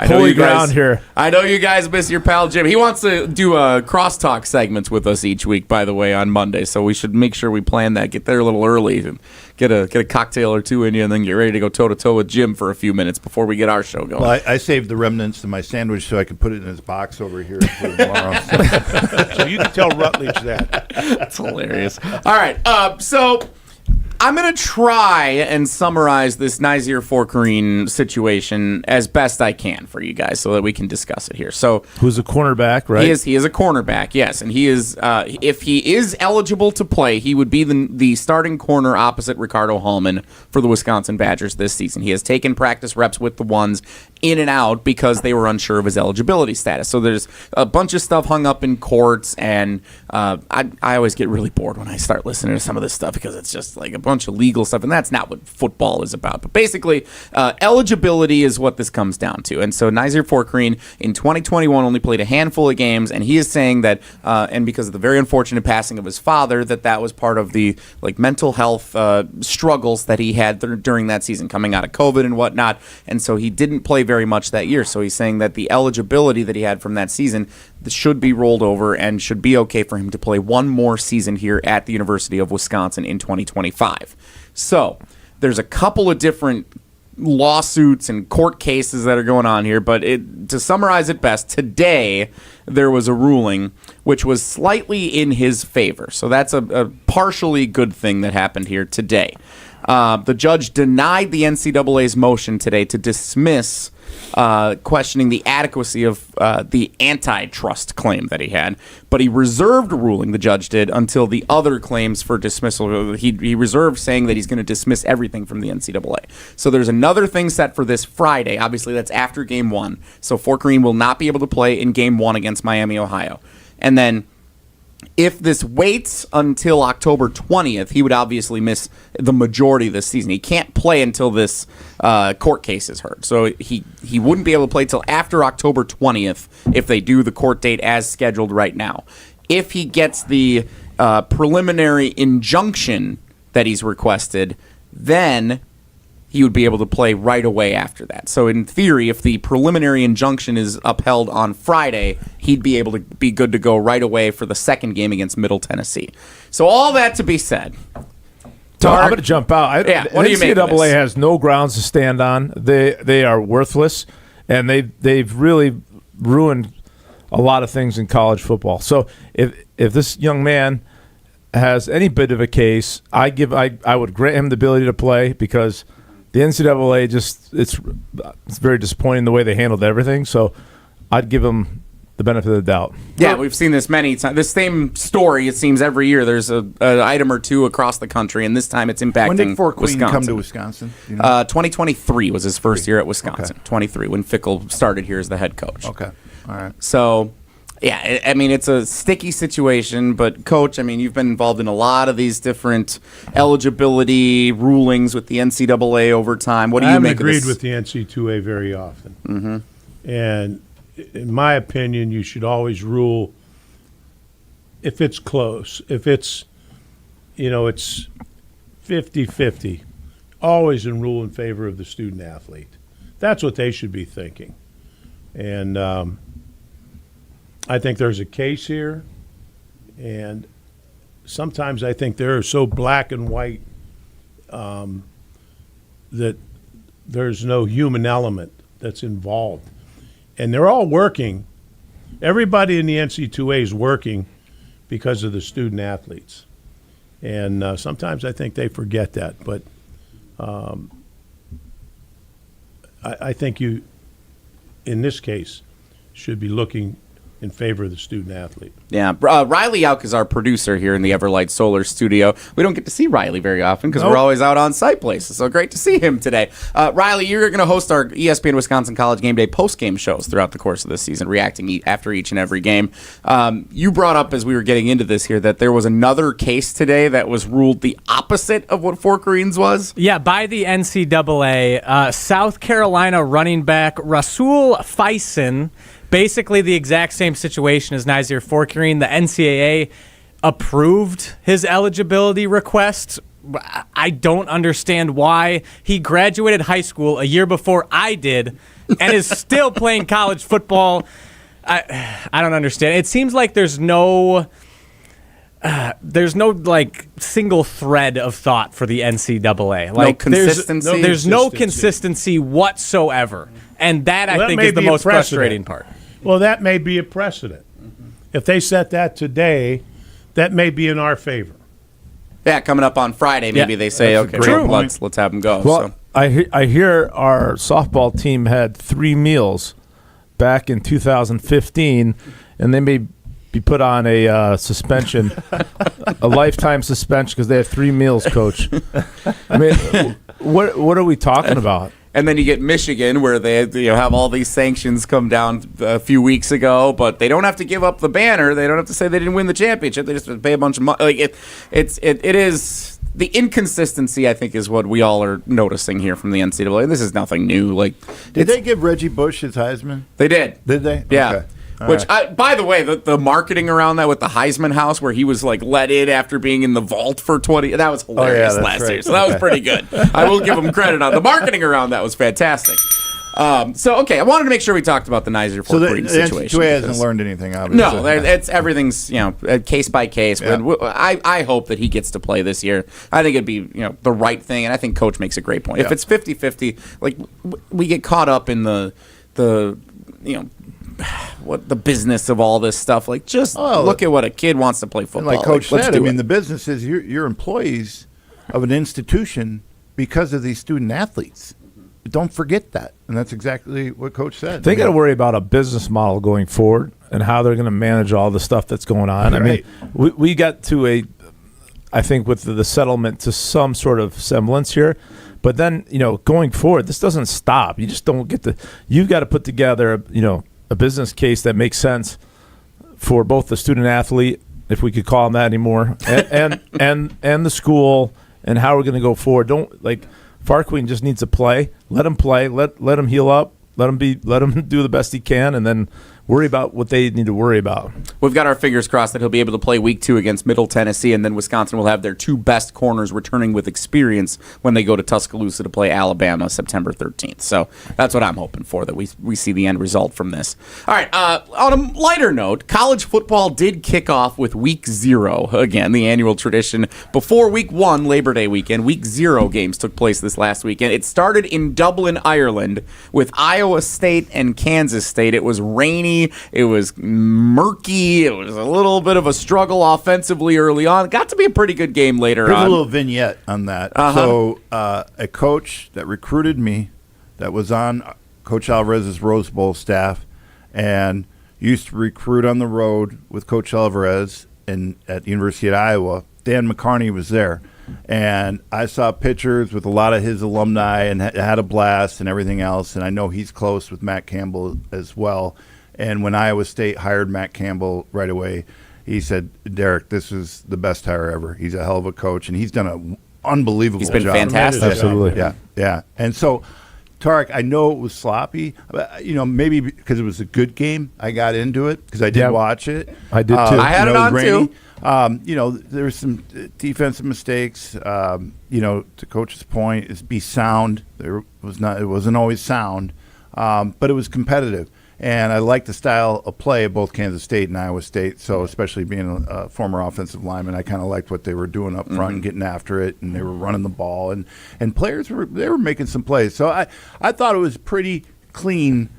Holy ground here. I know you guys miss your pal Jim. He wants to do crosstalk segments with us each week, by the way, on Monday. So we should make sure we plan that. Get there a little early and get a cocktail or two in you, and then get ready to go toe to toe with Jim for a few minutes before we get our show going. Well, I saved the remnants of my sandwich so I could put it in his box over here for tomorrow. So you can tell Rutledge that. That's hilarious. All right, so I'm going to try and summarize this Nyzier Fourqurean situation as best I can for you guys so that we can discuss it here. So, who's a cornerback, right? He is a cornerback, yes. And he is, if he is eligible to play, he would be the starting corner opposite Ricardo Hallman for the Wisconsin Badgers this season. He has taken practice reps with the ones in and out because they were unsure of his eligibility status. So there's a bunch of stuff hung up in courts, and I always get really bored when I start listening to some of this stuff because it's just like a bunch of legal stuff, and that's not what football is about. But basically, eligibility is what this comes down to. And so Nyzier Fourqurean in 2021 only played a handful of games, and he is saying that, and because of the very unfortunate passing of his father, that was part of the mental health struggles that he had during that season, coming out of COVID and whatnot. And so he didn't play very much that year. So he's saying that the eligibility that he had from that season should be rolled over and should be okay for him to play one more season here at the University of Wisconsin in 2025. So there's a couple of different lawsuits and court cases that are going on here, but to summarize it best, today there was a ruling which was slightly in his favor. So that's a partially good thing that happened here today. The judge denied the NCAA's motion today to dismiss questioning the adequacy of the antitrust claim that he had, but he reserved a ruling, the judge did, until the other claims for dismissal. He reserved, saying that he's going to dismiss everything from the NCAA. So there's another thing set for this Friday. Obviously, that's after Game 1. So Fourqurean will not be able to play in Game 1 against Miami, Ohio. And then if this waits until October 20th, he would obviously miss the majority of this season. He can't play until this court case is heard. So he wouldn't be able to play till after October 20th if they do the court date as scheduled right now. If he gets the preliminary injunction that he's requested, then he would be able to play right away after that. So in theory, if the preliminary injunction is upheld on Friday, he'd be able to be good to go right away for the second game against Middle Tennessee. So all that to be said. I'm going to jump out. What do you make of this? NCAA has no grounds to stand on. They are worthless, and they've really ruined a lot of things in college football. So if this young man has any bit of a case, I would grant him the ability to play, because the NCAA it's very disappointing the way they handled everything. So I'd give them the benefit of the doubt. Yeah, we've seen this many times. This same story, it seems, every year. There's an item or two across the country, and this time it's impacting When did Fourqurean Wisconsin. come to Wisconsin? You know? 2023 was his first year at Wisconsin. Okay. 23, when Fickle started here as the head coach. Okay, all right. So, yeah, I mean, it's a sticky situation, but Coach, I mean, you've been involved in a lot of these different eligibility rulings with the NCAA over time. What do you make of this? I haven't agreed with the NC2A very often. Mm-hmm. And in my opinion, you should always rule if it's close. If it's, it's 50-50, always rule in favor of the student athlete. That's what they should be thinking. And I think there's a case here, and sometimes I think they're so black and white that there's no human element that's involved. And they're all working. Everybody in the NC2A is working because of the student athletes. And sometimes I think they forget that. But I think you, in this case, should be looking in favor of the student athlete. Yeah. Riley Yauk is our producer here in the Everlight Solar studio. We don't get to see Riley very often because we're always out on site places. So great to see him today. Riley, you're going to host our ESPN Wisconsin College Game Day post-game shows throughout the course of this season, reacting after each and every game. You brought up, as we were getting into this here, that there was another case today that was ruled the opposite of what Fourqurean's was. Yeah, by the NCAA. South Carolina running back Rasul Faison, basically the exact same situation as Nyzier Fourqurean. The NCAA approved his eligibility request. I don't understand why. He graduated high school a year before I did and is still playing college football. I don't understand. It seems like there's no single thread of thought for the NCAA. No consistency. There's no consistency whatsoever. And that, I think, is the most frustrating part. Well, that may be a precedent. If they set that today, that may be in our favor. Yeah, coming up on Friday, maybe they say, okay, let's have them go. Well, I hear our softball team had 3 meals back in 2015, and they may be put on a suspension, a lifetime suspension because they had 3 meals, Coach. I mean, what are we talking about? And then you get Michigan, where they have all these sanctions come down a few weeks ago, but they don't have to give up the banner. They don't have to say they didn't win the championship. They just have to pay a bunch of money. Like it is the inconsistency. I think is what we all are noticing here from the NCAA. This is nothing new. Like, did they give Reggie Bush his Heisman? They did. Did they? Yeah. Okay. Which, by the way, the marketing around that with the Heisman House, where he was like let in after being in the vault for 20, that was hilarious last year. So that was pretty good. I will give him credit on the marketing around that was fantastic. I wanted to make sure we talked about the Nyzier Fourqurean situation. The NCAA hasn't learned anything, obviously. No, everything's case by case. Yeah. I hope that he gets to play this year. I think it'd be the right thing, and I think Coach makes a great point. If it's 50-50, like we get caught up in the what the business of all this stuff. Like, just look at what a kid wants to play football. And like Coach said, the business is you're employees of an institution because of these student athletes. Don't forget that. And that's exactly what Coach said. They got to worry about a business model going forward and how they're going to manage all the stuff that's going on. Right. I mean, we got to I think with the settlement to some sort of semblance here. But then, going forward, this doesn't stop. You just don't get you've got to put together, a business case that makes sense for both the student athlete, if we could call them that anymore, and the school, and how we're going to go forward. Don't Fourqurean just needs to play. Let him play. Let him heal up. Let him do the best he can, and then worry about what they need to worry about. We've got our fingers crossed that he'll be able to play week 2 against Middle Tennessee, and then Wisconsin will have their 2 best corners returning with experience when they go to Tuscaloosa to play Alabama September 13th. So that's what I'm hoping for, that we see the end result from this. All right, on a lighter note, college football did kick off with week 0, again, the annual tradition. Before week 1, Labor Day weekend, week 0 games took place this last weekend. It started in Dublin, Ireland, with Iowa State and Kansas State. It was rainy. It was murky. It was a little bit of a struggle offensively early on. It got to be a pretty good game later on. Here's a little vignette on that. So a coach that recruited me that was on Coach Alvarez's Rose Bowl staff and used to recruit on the road with Coach Alvarez at the University of Iowa, Dan McCarney was there. And I saw pictures with a lot of his alumni and had a blast and everything else. And I know he's close with Matt Campbell as well. And when Iowa State hired Matt Campbell right away, he said, Derek, this is the best hire ever. He's a hell of a coach, and he's done an unbelievable job. He's been fantastic. Absolutely. Yeah. And so, Tarek, I know it was sloppy. Maybe because it was a good game, I got into it because I did watch it. I did too. I had it on too. There were some defensive mistakes. To Coach's point, is be sound. It wasn't always sound, but it was competitive. And I like the style of play of both Kansas State and Iowa State. So especially being a former offensive lineman, I kind of liked what they were doing up front and getting after it, and they were running the ball, and players were making some plays. So I thought it was pretty clean,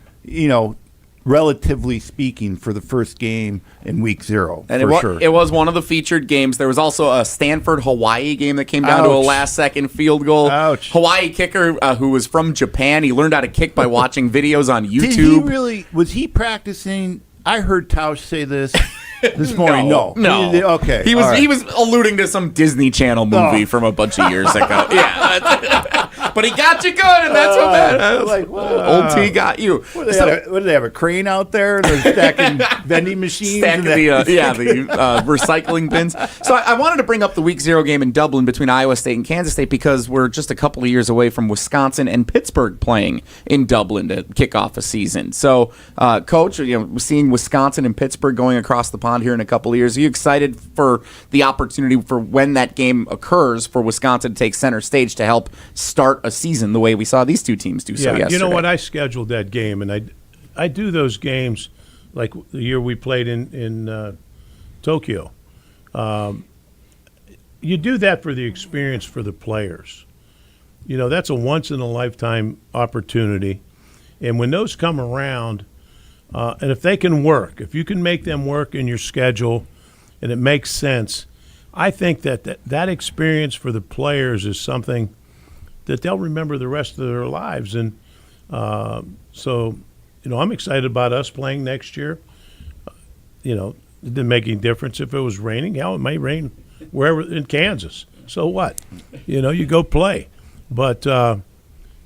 relatively speaking, for the first game in week 0. And sure. It was one of the featured games. There was also a Stanford-Hawaii game that came down to a last-second field goal. Ouch. Hawaii kicker who was from Japan. He learned how to kick by watching videos on YouTube. Did he really? Was he practicing? I heard Tausch say this this morning. No. Okay. He was alluding to some Disney Channel movie from a bunch of years ago. Yeah. But he got you good, and that's what matters. Old T got you. What, do they have a crane out there? They're stacking vending machines? Stacking the recycling bins. So I wanted to bring up the week 0 game in Dublin between Iowa State and Kansas State because we're just a couple of years away from Wisconsin and Pittsburgh playing in Dublin to kick off a season. So, Coach, seeing Wisconsin and Pittsburgh going across the pond here in a couple of years, are you excited for the opportunity for when that game occurs for Wisconsin to take center stage to help start a season the way we saw these two teams do so yesterday? You know what? I scheduled that game, and I do those games like the year we played in Tokyo. You do that for the experience for the players. That's a once-in-a-lifetime opportunity. And when those come around, and if they can work, if you can make them work in your schedule and it makes sense, I think that experience for the players is something that they'll remember the rest of their lives. And so, I'm excited about us playing next year. It didn't make any difference if it was raining. Hell, it may rain wherever in Kansas. So what? You go play. But, I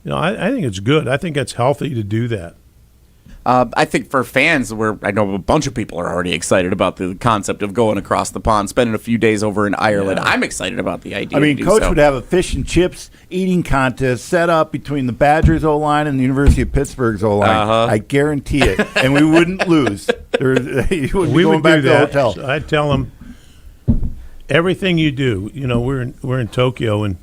think it's good. I think it's healthy to do that. I think for fans, I know a bunch of people are already excited about the concept of going across the pond, spending a few days over in Ireland. Yeah. I'm excited about the idea. I mean, Coach would have a fish and chips eating contest set up between the Badgers O-line and the University of Pittsburgh's O-line. Uh-huh. I guarantee it. And we wouldn't lose. We would back do that. To the hotel. So I'd tell them, everything you do, we're in Tokyo, and,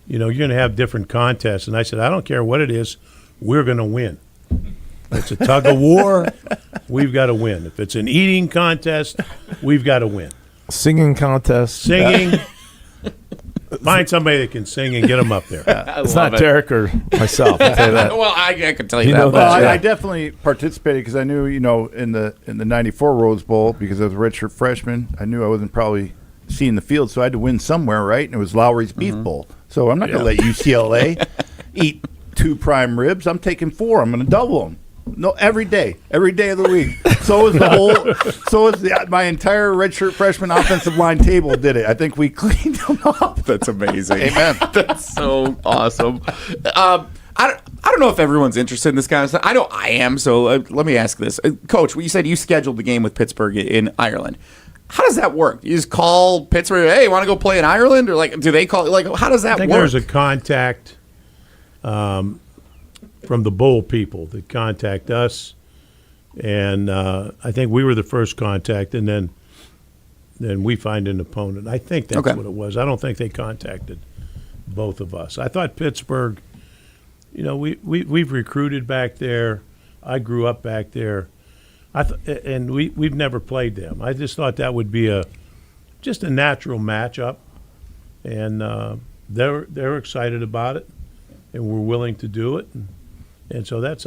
you're going to have different contests. And I said, I don't care what it is, we're going to win. It's a tug of war. We've got to win. If it's an eating contest, we've got to win. Singing contest. Singing. Find somebody that can sing and get them up there. It's not Derek or myself. I'll tell you that. Well, I can tell you that. Well, I definitely participated because I knew, in the '94 Rose Bowl, because I was a redshirt freshman, I knew I wasn't probably seeing the field, so I had to win somewhere, right? And it was Lowry's Beef Bowl. So I'm not going to let UCLA eat 2 prime ribs. I'm taking 4. I'm going to double them. No, every day of the week. So is my entire redshirt freshman offensive line table did it. I think we cleaned them up. That's amazing. Amen. That's so awesome. I don't know if everyone's interested in this kind of stuff. I know I am. So let me ask this, Coach. You said you scheduled the game with Pittsburgh in Ireland. How does that work? You just call Pittsburgh, hey, want to go play in Ireland, or do they call? How does that work? There's a contact. From the bowl people that contact us, and I think we were the first contact, and then we find an opponent. I think that's what it was. I don't think they contacted both of us. I thought Pittsburgh, we've recruited back there. I grew up back there, and we've never played them. I just thought that would be just a natural matchup, and they're excited about it, and we're willing to do it. And so that's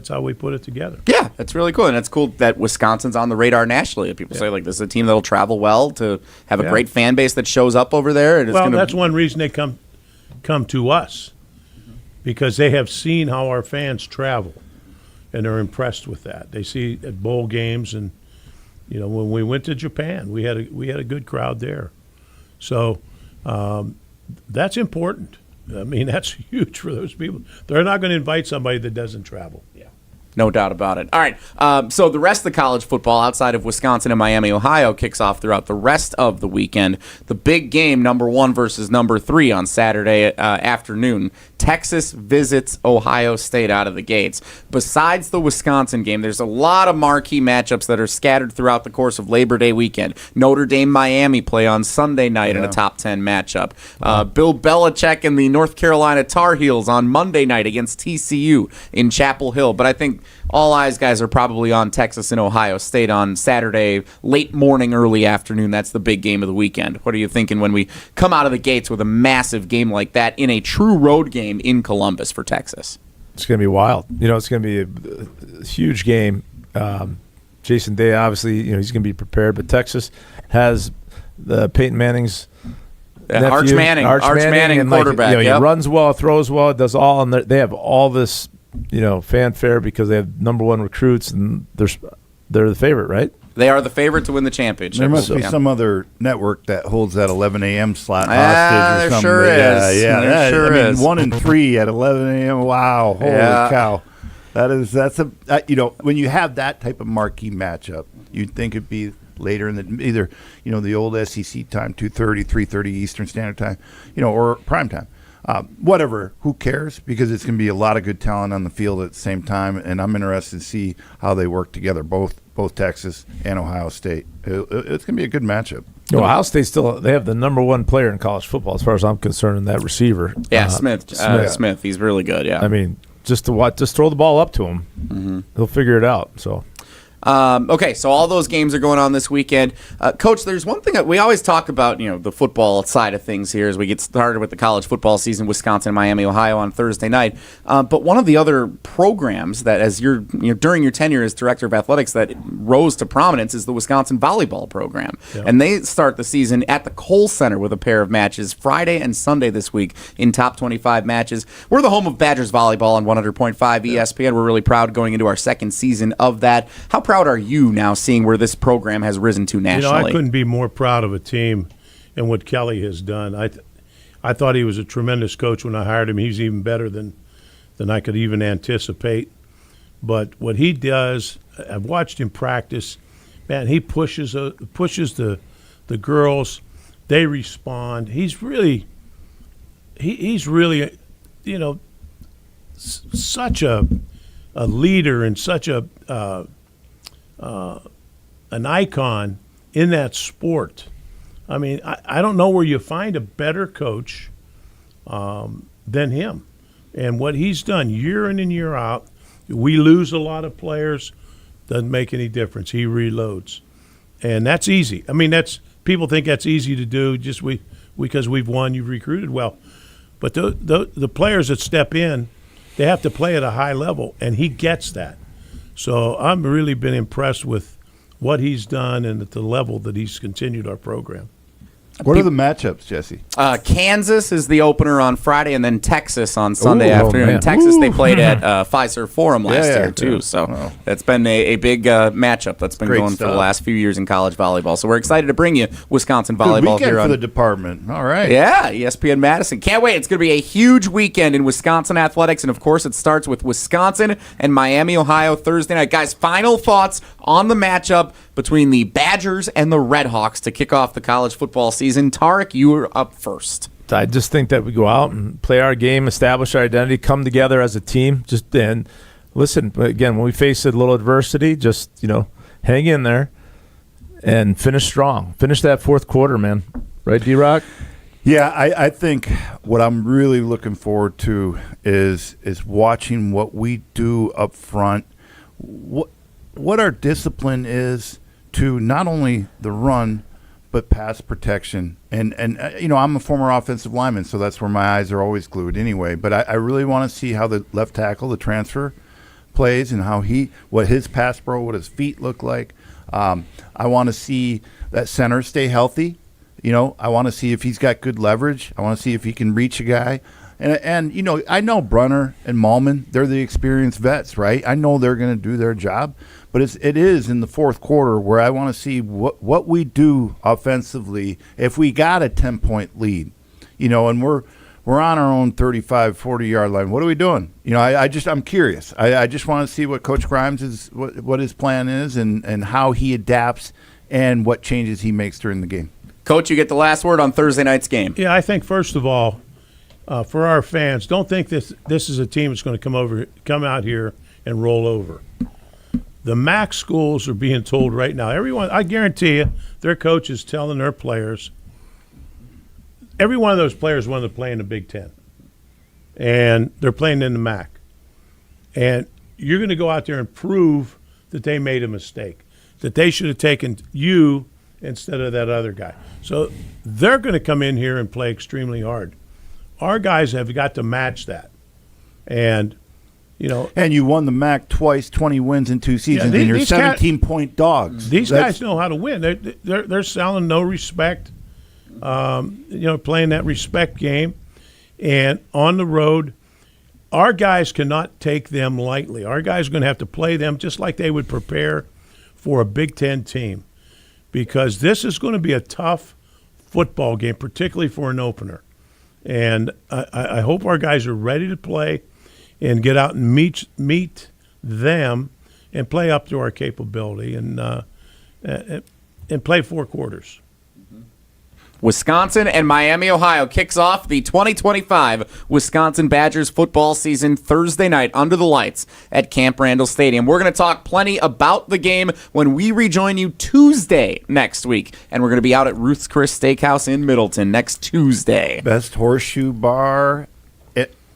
how we put it together. Yeah, that's really cool. And it's cool that Wisconsin's on the radar nationally. People say, this is a team that will travel well, to have a great fan base that shows up over there. And that's one reason they come to us, because they have seen how our fans travel, and they're impressed with that. They see at bowl games, and when we went to Japan, we had a good crowd there. So that's important. I mean, that's huge for those people. They're not going to invite somebody that doesn't travel. Yeah, no doubt about it. All right, so the rest of the college football outside of Wisconsin and Miami, Ohio, kicks off throughout the rest of the weekend. The big game, number 1 versus number 3 on Saturday afternoon. Texas visits Ohio State out of the gates. Besides the Wisconsin game, there's a lot of marquee matchups that are scattered throughout the course of Labor Day weekend. Notre Dame, Miami play on Sunday night in a top 10 matchup. Bill Belichick and the North Carolina Tar Heels on Monday night against TCU in Chapel Hill. But I think all eyes, guys, are probably on Texas and Ohio State on Saturday, late morning, early afternoon. That's the big game of the weekend. What are you thinking when we come out of the gates with a massive game like that in a true road game in Columbus for Texas? It's going to be wild. It's going to be a huge game. Jason Day, obviously, he's going to be prepared, but Texas has the Peyton Manning's nephew, Arch Manning and quarterback. He runs well, throws well, does all, and they have all this, fanfare because they have number 1 recruits, and they're the favorite, right? They are the favorite to win the championship. There must be some other network that holds that 11 a.m. slot hostage or something. Sure is. Yeah, sure is. 1 and 3 at 11 a.m. Wow, holy cow! That's when you have that type of marquee matchup, you'd think it'd be later in either the old SEC time, 2:30, 3:30 Eastern Standard Time, or prime time. Whatever, who cares? Because it's going to be a lot of good talent on the field at the same time, and I'm interested to see how they work together, both Texas and Ohio State. It's going to be a good matchup. Ohio State they have the number 1 player in college football, as far as I'm concerned, in that receiver. Yeah, Smith. He's really good. Yeah. I mean, just throw the ball up to him. Mm-hmm. He'll figure it out. So. Okay, so all those games are going on this weekend. Coach, there's one thing that we always talk about, the football side of things here as we get started with the college football season, Wisconsin, Miami, Ohio on Thursday night. But one of the other programs that, as during your tenure as director of athletics, that rose to prominence is the Wisconsin volleyball program. Yeah. And they start the season at the Kohl Center with a pair of matches Friday and Sunday this week in top 25 matches. We're the home of Badgers volleyball on 100.5 ESPN. We're really proud going into our second season of that. How proud are you now seeing where this program has risen to nationally? I couldn't be more proud of a team and what Kelly has done. I thought he was a tremendous coach when I hired him. He's even better than I could even anticipate. But what he does, I've watched him practice. Man, he pushes the girls. They respond. He's really such a leader and such an icon in that sport. I mean, I don't know where you find a better coach than him. And what he's done year in and year out, we lose a lot of players, doesn't make any difference. He reloads. And that's easy. I mean, people think that's easy to do just because we've won, you've recruited well. But the players that step in, they have to play at a high level, and he gets that. So I've really been impressed with what he's done and at the level that he's continued our program. What are the matchups, Jesse? Kansas is the opener on Friday, and then Texas on Sunday afternoon. In Texas, they played at Fiserv Forum last year, too. So that's been a big matchup that's been going for the last few years in college volleyball. So we're excited to bring you Wisconsin volleyball here for the department. All right. Yeah, ESPN Madison. Can't wait. It's going to be a huge weekend in Wisconsin athletics, and, of course, it starts with Wisconsin and Miami, Ohio, Thursday night. Guys, final thoughts on the matchup between the Badgers and the RedHawks to kick off the college football season. Tarek, you are up first. I just think that we go out and play our game, establish our identity, come together as a team. And listen, again, when we face a little adversity, just, hang in there and finish strong. Finish that fourth quarter, man. Right, D-Rock? Yeah, I think what I'm really looking forward to is watching what we do up front, what our discipline is to not only the run but pass protection. And I'm a former offensive lineman, so that's where my eyes are always glued anyway. But I really want to see how the left tackle, the transfer, plays and what his pass pro, what his feet look like. I want to see that center stay healthy. I want to see if he's got good leverage. I want to see if he can reach a guy. And I know Brunner and Malman, they're the experienced vets, right? I know they're going to do their job. But it is in the fourth quarter where I want to see what we do offensively if we got a 10-point lead, and we're on our own 35, 40-yard line. What are we doing? I'm curious. I just want to see what Coach Grimes what his plan is and how he adapts and what changes he makes during the game. Coach, you get the last word on Thursday night's game. Yeah, I think first of all, for our fans, don't think this is a team that's going to come out here and roll over. The MAC schools are being told right now, everyone, I guarantee you, their coach is telling their players, every one of those players wanted to play in the Big Ten. And they're playing in the MAC. And you're going to go out there and prove that they made a mistake, that they should have taken you instead of that other guy. So they're going to come in here and play extremely hard. Our guys have got to match that. And you won the MAC twice, 20 wins in 2 seasons, and you're 17-point dogs. These guys know how to win. They're selling no respect, playing that respect game. And on the road, our guys cannot take them lightly. Our guys are going to have to play them just like they would prepare for a Big Ten team, because this is going to be a tough football game, particularly for an opener. And I hope our guys are ready to play and get out and meet them and play up to our capability and play 4 quarters. Wisconsin and Miami, Ohio kicks off the 2025 Wisconsin Badgers football season Thursday night under the lights at Camp Randall Stadium. We're going to talk plenty about the game when we rejoin you Tuesday next week. And we're going to be out at Ruth's Chris Steakhouse in Middleton next Tuesday. Best horseshoe bar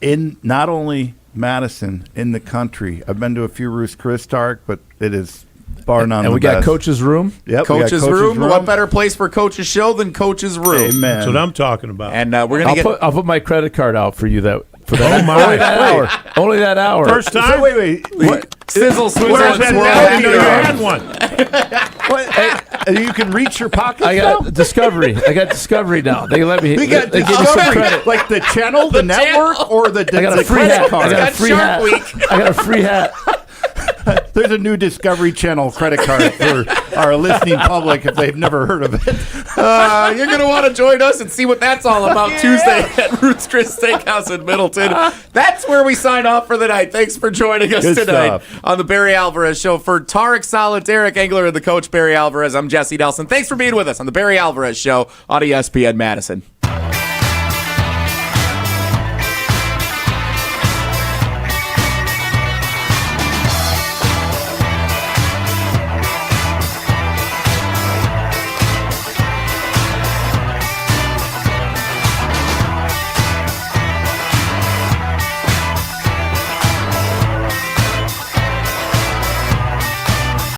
in not only Madison, in the country. I've been to a few Ruth's Chris, Tark, but it is Bar none. And we got Coach's Room. Yep, Coach's room. What better place for Coach's show than Coach's Room? Amen. That's what I'm talking about. And we're gonna I'll put my credit card out for you for that. Oh, my. Only that hour. Only that hour. First time? So wait. sizzle, swizzle, Where's and that swirl. now? I didn't know you had one. What? Hey, you can reach your pockets I now? got Discovery. I got Discovery now. They let me. We got they give me some Discovery. credit. Like the channel, the network, or the I got the a free credit hat. card? I got a free Shark hat. Week. I got a free hat. There's a new Discovery Channel credit card for our listening public if they've never heard of it. You're going to want to join us and see what that's all about Tuesday at Ruth's Chris Steakhouse in Middleton. That's where we sign off for the night. Thanks for joining us Good tonight stuff. on the Barry Alvarez Show. For Tarek Saleh, Derek Engler, and the coach Barry Alvarez, I'm Jesse Nelson. Thanks for being with us on the Barry Alvarez Show on ESPN Madison.